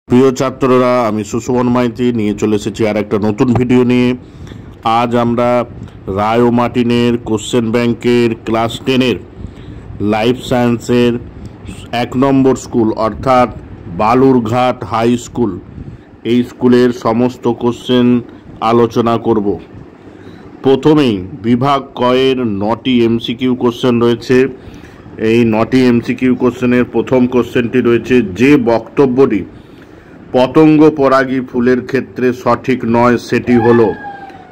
প্রিয় ছাত্ররা, আমি সুশোভন মাইতি নিয়ে চলে এসেছি আর একটা নতুন ভিডিও নিয়ে। আজ আমরা রায় ও মার্টিনের কোশ্চেন ব্যাংকের ক্লাস 10-এর লাইফ সায়েন্সের 1 নম্বর স্কুল অর্থাৎ বালুরঘাট হাই স্কুল, এই স্কুলের সমস্ত কোশ্চেন আলোচনা করব। প্রথমেই বিভাগ কয়ের 9টি এমসিকিউ কোশ্চেন রয়েছে। এই 9টি এমসিকিউ কোশ্চেনের প্রথম কোশ্চেনটি রয়েছে, যে বক্তব্যটি পতঙ্গ পরাগী ফুলের ক্ষেত্রে সঠিক নয় সেটি হলো।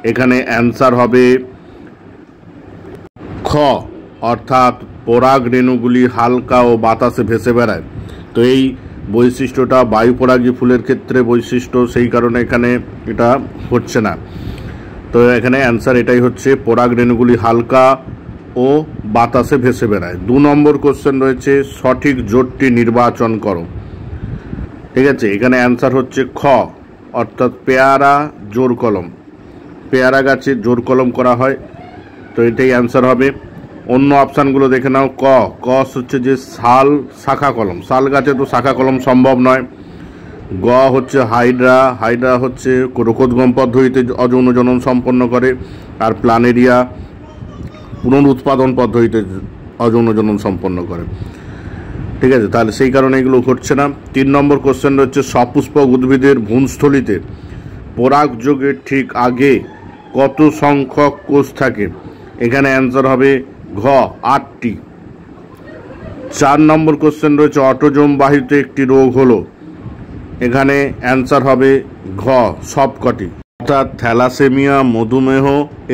এখানে অ্যান্সার হবে খ, অর্থাৎ পরাগ রেণুগুলি হালকা ও বাতাসে ভেসে বেড়ায়। তো এই বৈশিষ্ট্যটা বায়ু পরাগী ফুলের ক্ষেত্রে বৈশিষ্ট্য, সেই কারণে এখানে এটা হচ্ছে না। তো এখানে অ্যান্সার এটাই হচ্ছে, পরাগ রেণুগুলি হালকা ও বাতাসে ভেসে বেড়ায়। 2 নম্বর কোশ্চেন রয়েছে, সঠিক জোটটি নির্বাচন করো। ঠিক আছে, এখানে অ্যান্সার হচ্ছে খ, অর্থাৎ পেয়ারা জোর কলম, পেয়ারা গাছে জোর কলম করা হয়। তো এটাই অ্যান্সার হবে। অন্য অপশানগুলো দেখে নাও। ক হচ্ছে যে শাল শাখা কলম, শাল গাছে তো শাখা কলম সম্ভব নয়। গ হচ্ছে হাইড্রা হচ্ছে রোকোদ্গম পদ্ধতিতে অযৌন জনন সম্পন্ন করে, আর প্ল্যানেরিয়া পুনরুৎপাদন পদ্ধতিতে অযৌন জনন সম্পন্ন করে। ঠিক আছে, তাহলে সেই কারণে এগুলো ঘটছে না। 3 নম্বর কোশ্চেন রয়েছে, সপুষ্পক উদ্ভিদের ভ্রূণস্থলিতে পরাগযোগের ঠিক আগে কত সংখ্যক কোষ থাকে? এখানে অ্যান্সার হবে ঘ, 8টি। 4 নম্বর কোশ্চেন রয়েছে, অটোজোম বাহিত একটি রোগ হলো। এখানে অ্যান্সার হবে ঘ, সবকটি। অর্থাৎ থ্যালাসেমিয়া, মধুমেহ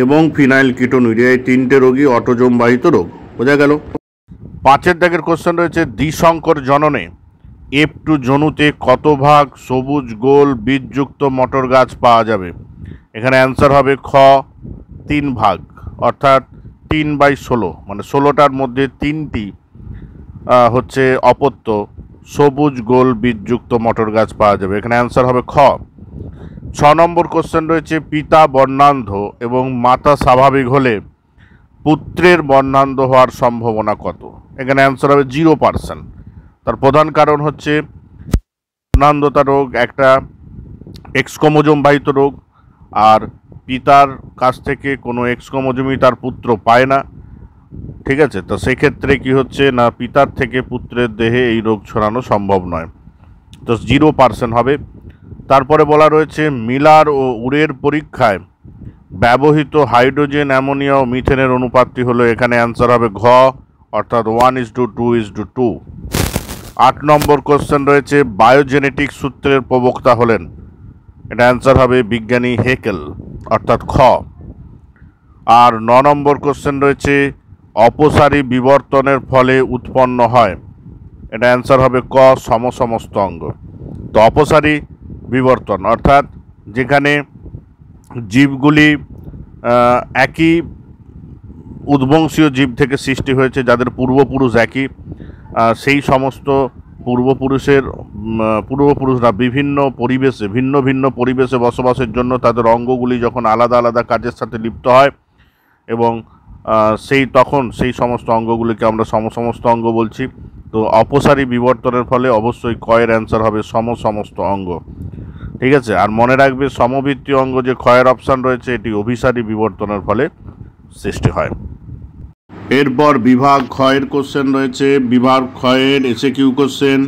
এবং ফিনাইল কিটোনুরিয়া, এই 3টে রোগই অটোজোম বাহিত রোগ। বোঝা গেল। 5 দাগের কোশ্চেন রয়েছে, দ্বিসংকর জননে F2 জনুতে কত ভাগ সবুজ গোল বীজযুক্ত মটর গাছ পাওয়া যাবে? এখানে অ্যান্সার হবে খ, 3 ভাগ, অর্থাৎ 3/16, মানে 16টার মধ্যে 3টি হচ্ছে অপত্য সবুজ গোল বীজযুক্ত মটর গাছ পাওয়া যাবে। এখানে অ্যান্সার হবে খ। 6 নম্বর কোশ্চেন রয়েছে, পিতা বর্ণান্ধ এবং মাতা স্বাভাবিক হলে পুত্রের বর্ণান্ধ হওয়ার সম্ভাবনা কত? এখানে অ্যান্সার হবে 0%। তার প্রধান কারণ হচ্ছে বর্ণান্ধতা রোগ একটা এক্স ক্রোমোজোম বাহিত রোগ, আর পিতার কাছ থেকে কোনো এক্স ক্রোমোজোমই তার পুত্র পায় না। ঠিক আছে, তো সেক্ষেত্রে কি হচ্ছে না, পিতার থেকে পুত্রের দেহে এই রোগ ছড়ানো সম্ভব নয়। তো 0% হবে। তারপরে বলা রয়েছে, মিলার ও উরের পরীক্ষায় ব্যবহৃত হাইড্রোজেন, অ্যামোনিয়া ও মিথেনের অনুপাতটি হলো। এখানে অ্যান্সার হবে ঘ, অর্থাৎ 1:2:2। 8 নম্বর কোশ্চেন রয়েছে, বায়োজেনেটিক সূত্রের প্রবক্তা হলেন। এটা অ্যান্সার হবে বিজ্ঞানী হেকেল, অর্থাৎ খ। আর 9 নম্বর কোশ্চেন রয়েছে, অপসারী বিবর্তনের ফলে উৎপন্ন হয়। এটা অ্যান্সার হবে ক, সমস্ত অঙ্গ। তো অপসারী বিবর্তন অর্থাৎ যেখানে জীবগুলি একই উদ্বংশীয় জীব থেকে সৃষ্টি হয়েছে, যাদের পূর্বপুরুষ একই, সেই সমস্ত পূর্বপুরুষরা বিভিন্ন পরিবেশে, ভিন্ন ভিন্ন পরিবেশে বসবাসের জন্য তাদের অঙ্গগুলি যখন আলাদা আলাদা কাজের সাথে লিপ্ত হয়, এবং তখন সেই সমস্ত অঙ্গগুলিকে আমরা সমস্ত অঙ্গ বলছি। তো অপসারী বিবর্তনের ফলে অবশ্যই কয়ের অ্যান্সার হবে সমস্ত অঙ্গ। ঠিক আছে, আর মনে রাখবে সমবৃত্তীয় অঙ্গ যে ক্ষয়ের অপশান রয়েছে, এটি অভিসারী বিবর্তনের ফলে সৃষ্টি হয়। এরপর বিভাগ ক্ষয়ের কোশ্চেন রয়েছে। বিভাগ ক্ষয়ের এসএকিউ কোশ্চেন।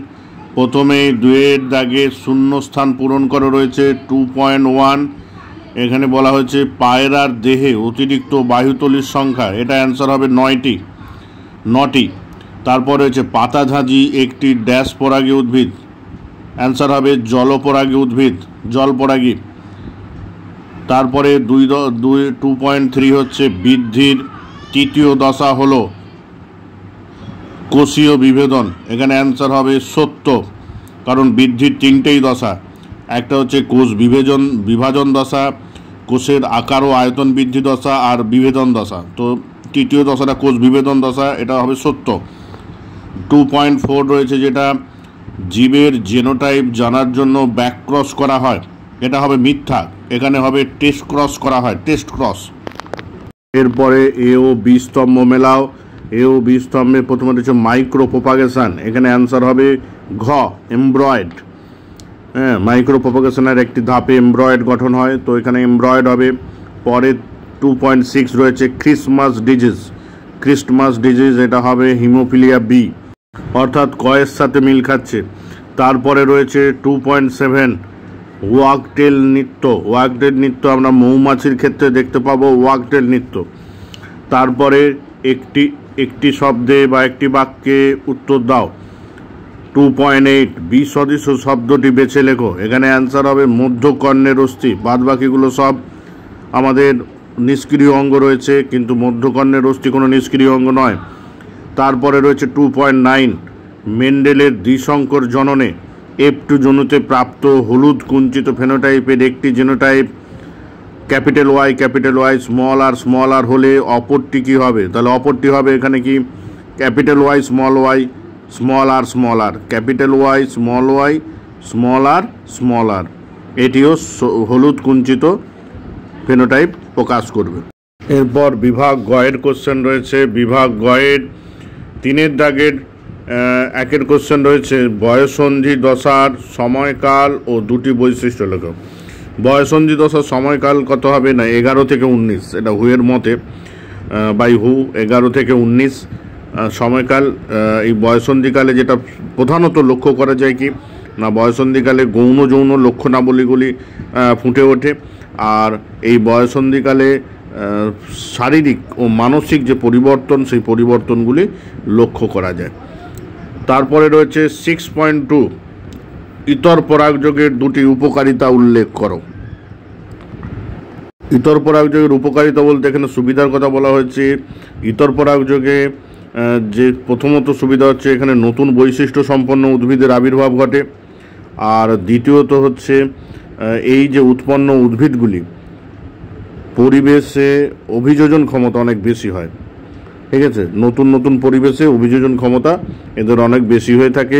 প্রথমে 2 দাগে শূন্যস্থান পূরণ করা রয়েছে 2.1। এখানে বলা হয়েছে পায়রার দেহে অতিরিক্ত বায়ুতলির সংখ্যা। এটা অ্যান্সার হবে 9টি। তারপর রয়েছে পাতাঝাঁঝি একটি ড্যাশ পরাগী উদ্ভিদ। অ্যান্সার হবে জলপরাগী উদ্ভিদ, জলপরাগী। তারপরে 2.3 হচ্ছে বৃদ্ধির 3য় দশা হলো কোষীয় বিভেদন। এখানে অ্যান্সার হবে সত্য, কারণ বৃদ্ধির 3টেই দশা। একটা হচ্ছে কোষ বিভাজন দশা, কোষের আকার ও আয়তন বৃদ্ধি দশা, আর বিভেদন দশা। তো 3য় দশাটা কোষ বিভেদন দশা, এটা হবে সত্য। 2.4 রয়েছে, যেটা জীবের জিনোটাইপ জানার জন্য ব্যাকক্রস করা হয়। এটা হবে মিথ্যা, এখানে হবে টেস্ট ক্রস করা হয়, টেস্ট ক্রস। এরপরে এ ও বি স্তম্ভ মেলাও। এ ও বি স্তম্ভে প্রথমে হচ্ছে মাইক্রো প্রোপাগেশন। এখানে অ্যান্সার হবে ঘ, এমব্রয়েড। হ্যাঁ, মাইক্রো প্রপাগেশনের একটি ধাপে এমব্রয়েড গঠন হয়, তো এখানে এমব্রয়েড হবে। পরে 2.6 রয়েছে ক্রিস্টমাস ডিজিজ, এটা হবে হিমোফিলিয়া বি, অর্থাৎ কয়ের সাথে মিল খাচ্ছে। তারপরে রয়েছে 2.7 ওয়াকটেল নৃত্য আমরা মৌমাছির ক্ষেত্রে দেখতে পাবো ওয়াকটেল নৃত্য। তারপরে একটি শব্দে বা একটি বাক্যে উত্তর দাও। 2.8 বিসদৃশ শব্দটি বেছে লেখো। এখানে অ্যান্সার হবে মধ্যকর্ণের অস্থি, বাদ বাকিগুলো সব আমাদের নিষ্ক্রিয় অঙ্গ রয়েছে, কিন্তু মধ্যকর্ণের অস্থি কোনো নিষ্ক্রিয় অঙ্গ নয়। তারপরে রয়েছে 2.9 মেন্ডেলের দ্বিসংকর জননে F2 জনুতে প্রাপ্ত হলুদ কুঞ্চিত ফেনোটাইপের একটি জিনোটাইপ ক্যাপিটাল ওয়াই স্মল আর হলে অপরটি কী হবে? তাহলে অপরটি হবে এখানে কি ক্যাপিটাল ওয়াই স্মল আর, ক্যাপিটাল ওয়াই স্মল আর, এটিও হলুদ কুঞ্চিত ফেনোটাইপ প্রকাশ করবে। এরপর বিভাগ গয়ের কোশ্চেন রয়েছে। বিভাগ গয়ের 3 দাগের 1 কোশ্চেন রয়েছে, বয়ঃসন্ধি দশার সময়কাল ও 2টি বৈশিষ্ট্য লেখো। বয়ঃসন্ধি দশার সময়কাল কত হবে? না 11 থেকে 19, এটা হুয়ের মতে, বাই হু 11 থেকে 19 সময়কাল। এই বয়ঃসন্ধিকালে যেটা প্রধানত লক্ষ্য করা যায় কি না, বয়ঃসন্ধিকালে গৌণ যৌন লক্ষণাবলীগুলি ফুটে ওঠে, আর এই বয়ঃসন্ধিকালে শারীরিক ও মানসিক যে পরিবর্তন, সেই পরিবর্তনগুলি লক্ষ্য করা যায়। তারপরে রয়েছে 6.2 ইতর পরাগযোগের 2টি উপকারিতা উল্লেখ করো। ইতর পরাগযোগের উপকারিতা বলতে এখানে সুবিধার কথা বলা হয়েছে। ইতর পরাগযোগে যে প্রথমত সুবিধা হচ্ছে এখানে নতুন বৈশিষ্ট্য সম্পন্ন উদ্ভিদের আবির্ভাব ঘটে, আর দ্বিতীয়ত হচ্ছে এই যে উৎপন্ন উদ্ভিদগুলি পরিবেশে অভিযোজন ক্ষমতা অনেক বেশি হয়। ঠিক আছে, নতুন পরিবেশে অভিযোজন ক্ষমতা এদের অনেক বেশি হয়ে থাকে।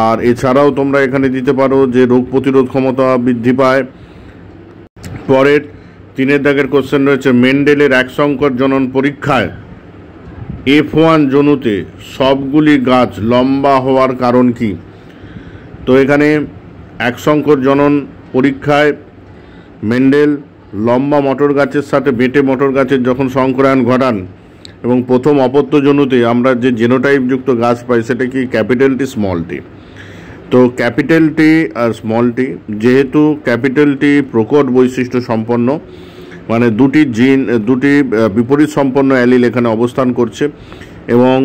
আর এছাড়াও তোমরা এখানে দিতে পারো যে রোগ প্রতিরোধ ক্ষমতা বৃদ্ধি পায়। পরের 3 দাগের কোশ্চেন রয়েছে, মেন্ডেলের একসংকর জনন পরীক্ষায় F1 জনুতে সবগুলি গাছ লম্বা হওয়ার কারণ কি? তো এখানে একসংকর জনন পরীক্ষায় মেন্ডেল লম্বা মটর গাছের সাথে বেঁটে মটর গাছের যখন সংকরায়ন ঘটান এবং প্রথম অপত্য জনুতে আমরা যে জেনোটাইপযুক্ত গাছ পাই সেটা কি ক্যাপিটাল টি স্মল টি। তো ক্যাপিটাল টি আর স্মল টি, যেহেতু ক্যাপিটাল টি প্রকট বৈশিষ্ট্য সম্পন্ন, মানে দুটি বিপরীত সম্পন্ন অ্যালিল এখানে অবস্থান করছে, এবং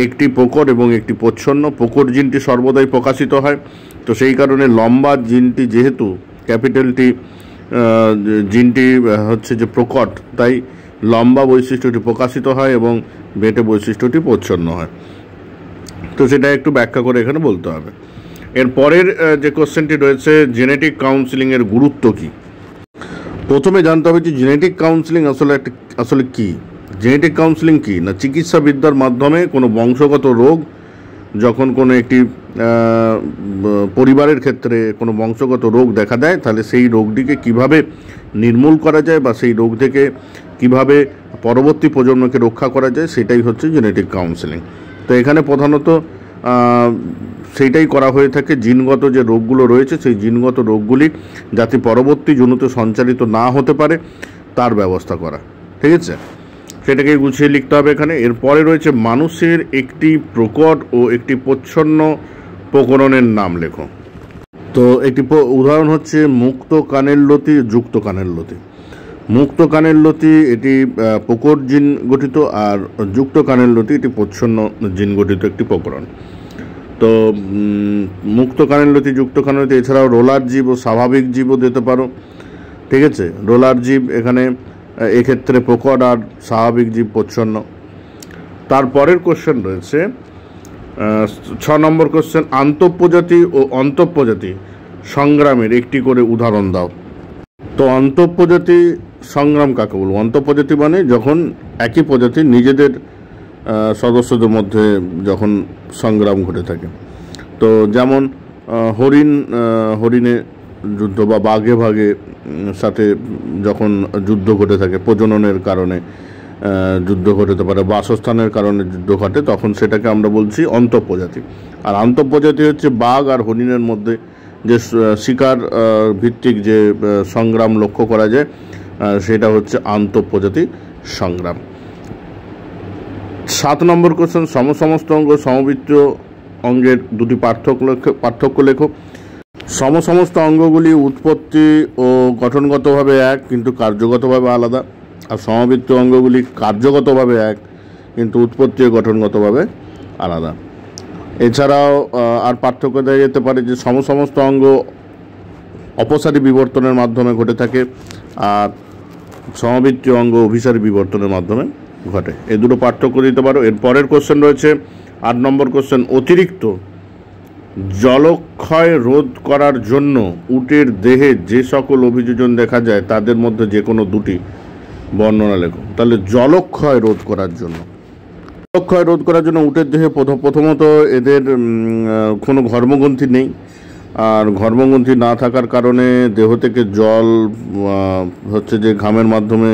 একটি প্রকট এবং একটি প্রচ্ছন্ন। প্রকট জিনটি সর্বদাই প্রকাশিত হয়, তো সেই কারণে লম্বা জিনটি যেহেতু ক্যাপিটাল টি জিনটি হচ্ছে যে প্রকট, তাই লম্বা বৈশিষ্ট্যটি প্রকাশিত হয় এবং বেটে বৈশিষ্ট্যটি প্রচ্ছন্ন হয়। তো সেটা একটু ব্যাখ্যা করে এখানে বলতে হবে। এর পরের যে কোশ্চেনটি রয়েছে, জেনেটিক কাউন্সিলিংয়ের গুরুত্ব কী? প্রথমে জানতে হবে যে জেনেটিক কাউন্সিলিং আসলে কী। জেনেটিক কাউন্সিলিং কী না, চিকিৎসাবিদ্যার মাধ্যমে কোনো বংশগত রোগ যখন কোনো একটি পরিবারের ক্ষেত্রে কোনো বংশগত রোগ দেখা দেয়, তাহলে সেই রোগটিকে কিভাবে নির্মূল করা যায় বা সেই রোগ থেকে কিভাবে পরবর্তী প্রজন্মকে রক্ষা করা যায়, সেটাই হচ্ছে জেনেটিক কাউন্সিলিং। তো এখানে প্রধানত সেইটাই করা হয়ে থাকে। জিনগত যে রোগগুলো রয়েছে সেই জিনগত রোগগুলি যাতে পরবর্তী জনুতে সঞ্চালিত না হতে পারে তার ব্যবস্থা করা। ঠিক আছে, সেটাকে গুছিয়ে লিখতে হবে এখানে। এরপরে রয়েছে মানুষের একটি প্রকট ও একটি প্রচ্ছন্ন প্রকরণের নাম লেখো। তো একটি উদাহরণ হচ্ছে মুক্ত কানের লতি, যুক্ত কানের লতি। মুক্ত কানের লতি এটি প্রকট জিন গঠিত, আর যুক্ত কানের লতি এটি প্রচ্ছন্ন জিন গঠিত একটি প্রকরণ। তো মুক্ত কানের লতি, যুক্ত কানের লতি, এছাড়াও রোলার জীব ও স্বাভাবিক জীবও দিতে পারো। ঠিক আছে, রোলার জীব এখানে এক্ষেত্রে প্রকট আর স্বাভাবিক জীব প্রচ্ছন্ন। তারপরের কোশ্চেন রয়েছে 6 নম্বর কোশ্চেন, আন্তঃপ্রজাতি ও অন্তঃপ্রজাতি সংগ্রামের একটি করে উদাহরণ দাও। তো অন্তঃপ্রজাতি সংগ্রাম কাকে বলবো? অন্তঃপ্রজাতি মানে যখন একই প্রজাতির নিজেদের সদস্যদের মধ্যে যখন সংগ্রাম ঘটে থাকে। তো যেমন হরিণে যুদ্ধ বা বাঘে সাথে যখন যুদ্ধ ঘটে থাকে, প্রজননের কারণে যুদ্ধ ঘটতে পারে, বাসস্থানের কারণে যুদ্ধ ঘটে, তখন সেটাকে আমরা বলছি অন্তঃপ্রজাতি। আর আন্তঃপ্রজাতি হচ্ছে বাঘ আর হরিণের মধ্যে যে শিকার ভিত্তিক যে সংগ্রাম লক্ষ্য করা যায় সেটা হচ্ছে আন্তঃপ্রজাতি সংগ্রাম। 7 নম্বর কোশ্চেন, সমসমস্ত অঙ্গ সমবৃত্ত অঙ্গের দুটি পার্থক্য লেখো। সমসমস্ত অঙ্গগুলি উৎপত্তি ও গঠনগতভাবে এক কিন্তু কার্যগতভাবে আলাদা, আর সমবৃত্ত অঙ্গগুলি কার্যগতভাবে এক কিন্তু উৎপত্তি ও গঠনগতভাবে আলাদা। এছাড়াও আর পার্থক্য দেওয়া যেতে পারে যে সমসমস্ত অঙ্গ অপসারী বিবর্তনের মাধ্যমে ঘটে থাকে, আর সমবৃত্তীয় অঙ্গ অভিসারী বিবর্তনের মাধ্যমে ঘটে। এই দুটো পার্থক্য দিতে পারো। এর পরের কোশ্চেন রয়েছে 8 নম্বর কোশ্চেন, অতিরিক্ত জলক্ষয় রোধ করার জন্য উটের দেহে যে সকল অভিযোজন দেখা যায় তাদের মধ্যে যে কোনো দুটি বর্ণনা লেখো। তাহলে জলক্ষয় রোধ করার জন্য উটের দেহে প্রথমত এদের কোনো ঘর্মগ্রন্থি নেই, আর ঘর্মগ্রন্থি না থাকার কারণে দেহ থেকে জল হচ্ছে যে ঘামের মাধ্যমে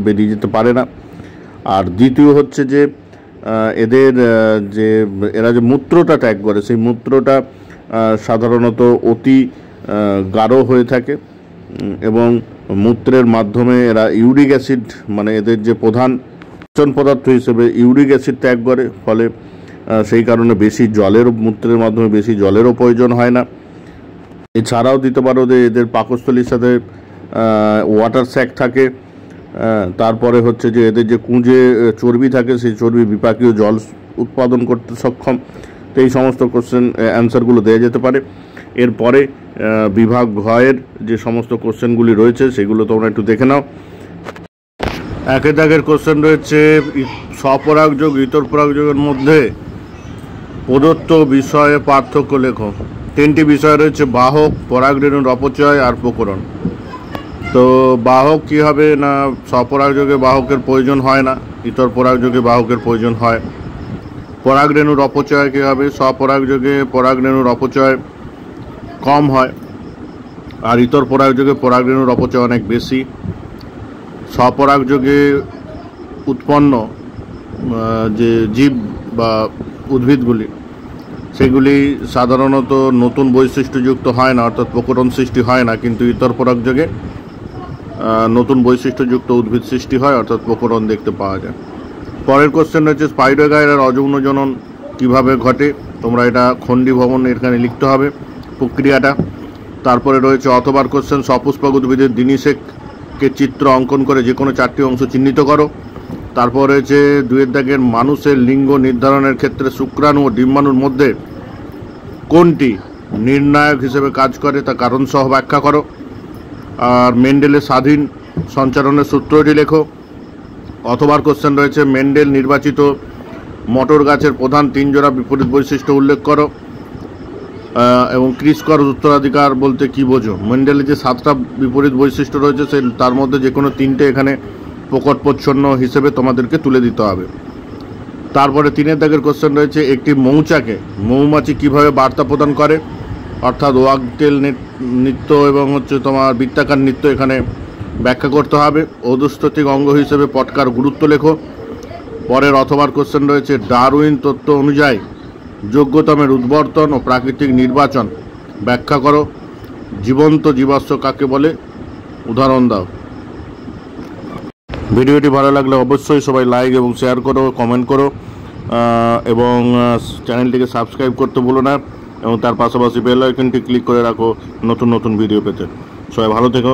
বেরিয়ে যেতে পারে না। আর দ্বিতীয় হচ্ছে যে এরা যে মূত্রটা ত্যাগ করে সেই মূত্রটা সাধারণত অতি গাঢ় হয়ে থাকে এবং মূত্রের মাধ্যমে এরা ইউরিক অ্যাসিড মানে এদের যে প্রধান পদার্থ হিসেবে ইউরিক অ্যাসিড ত্যাগ করে, ফলে সেই কারণে মূত্রের মাধ্যমে বেশি জলেরও প্রয়োজন হয় না। এছাড়াও দিতে পারো যে এদের পাকস্থলীর সাথে ওয়াটার স্যাক থাকে, তারপরে হচ্ছে যে এদের যে কুঁজে চর্বি থাকে সেই চর্বি বিপাকীয় জল উৎপাদন করতে সক্ষম। তো এই সমস্ত কোশ্চেন অ্যান্সারগুলো দেওয়া যেতে পারে। এরপরে বিভাগ ঘয়ের যে সমস্ত কোশ্চেনগুলি রয়েছে সেগুলো তোমরা একটু দেখে নাও। 1 দাগের কোশ্চেন রয়েছে, স্বপরাগযোগ ইতর পরাগযোগের মধ্যে প্রদত্ত বিষয়ে পার্থক্য লেখো। 3টি বিষয় রয়েছে, বাহক, পরাগরেণুর অপচয় আর প্রকরণ। তো বাহক কী হবে না, স্বপরাগযোগে বাহকের প্রয়োজন হয় না, ইতর পরাগযোগে বাহকের প্রয়োজন হয়। পরাগরেণুর অপচয় কী হবে, স্বপরাগযোগে পরাগরেণুর অপচয় কম হয়, আর ইতর পরাগযোগে পরাগরেণুর অপচয় অনেক বেশি। স্বপরাগযোগে উৎপন্ন যে জীব বা উদ্ভিদগুলি সেগুলি সাধারণত নতুন বৈশিষ্ট্যযুক্ত হয় না, অর্থাৎ প্রকরণ সৃষ্টি হয় না, কিন্তু ইতর পরাগযোগে নতুন বৈশিষ্ট্যযুক্ত উদ্ভিদ সৃষ্টি হয়, অর্থাৎ প্রকরণ দেখতে পাওয়া যায়। পরের কোশ্চেন রয়েছে, স্পাইরোগাইরার অযৌন জনন কীভাবে ঘটে। তোমরা এটা খণ্ডী ভবন এখানে লিখতে হবে প্রক্রিয়াটা। তারপরে রয়েছে অথবার কোশ্চেন, সপুষ্পক উদ্ভিদের দিনিশেককে চিত্র অঙ্কন করে যে কোনো 4টি অংশ চিহ্নিত করো। তারপর রয়েছে 2 দাগের, মানুষের লিঙ্গ নির্ধারণের ক্ষেত্রে শুক্রাণু ও ডিম্বাণুর মধ্যে কোনটি নির্ণায়ক হিসেবে কাজ করে তা কারণ সহ ব্যাখ্যা করো। আর মেন্ডেলের স্বাধীন সঞ্চারণের সূত্রটি লেখো। অথবার কোশ্চেন রয়েছে, মেন্ডেল নির্বাচিত মটর গাছের প্রধান 3 জোড়া বিপরীত বৈশিষ্ট্য উল্লেখ করো এবং ক্রিসকর উত্তরাধিকার বলতে কি বোঝো। মেন্ডেলের যে 7টা বিপরীত বৈশিষ্ট্য রয়েছে তার মধ্যে যে কোনো 3টে এখানে প্রকটপ্রচ্ছন্ন হিসেবে তোমাদেরকে তুলে দিতে হবে। তারপরে 3 দাগের কোশ্চেন রয়েছে, একটি মৌমাছি কিভাবে বার্তা প্রদান করে, অর্থাৎ ওয়াগটেল নৃত্য এবং হচ্ছে তোমার বৃত্তাকার নৃত্য এখানে ব্যাখ্যা করতে হবে। অধস্ততিক অঙ্গ হিসেবে পটকার গুরুত্ব লেখো। পরের অথবার কোশ্চেন রয়েছে, ডারউইন তত্ত্ব অনুযায়ী যোগ্যতমের উদ্বর্তন ও প্রাকৃতিক নির্বাচন ব্যাখ্যা করো। জীবন্ত জীবাশ্ম কাকে বলে, উদাহরণ দাও। ভিডিওটি ভালো লাগলে অবশ্যই সবাই লাইক এবং শেয়ার করো, কমেন্ট করো এবং চ্যানেলটিকে সাবস্ক্রাইব করতে ভুলো না এবং তার পাশাপাশি বেল আইকনটি ক্লিক করে রাখো নতুন ভিডিও পেতে। সবাই ভালো থেকো।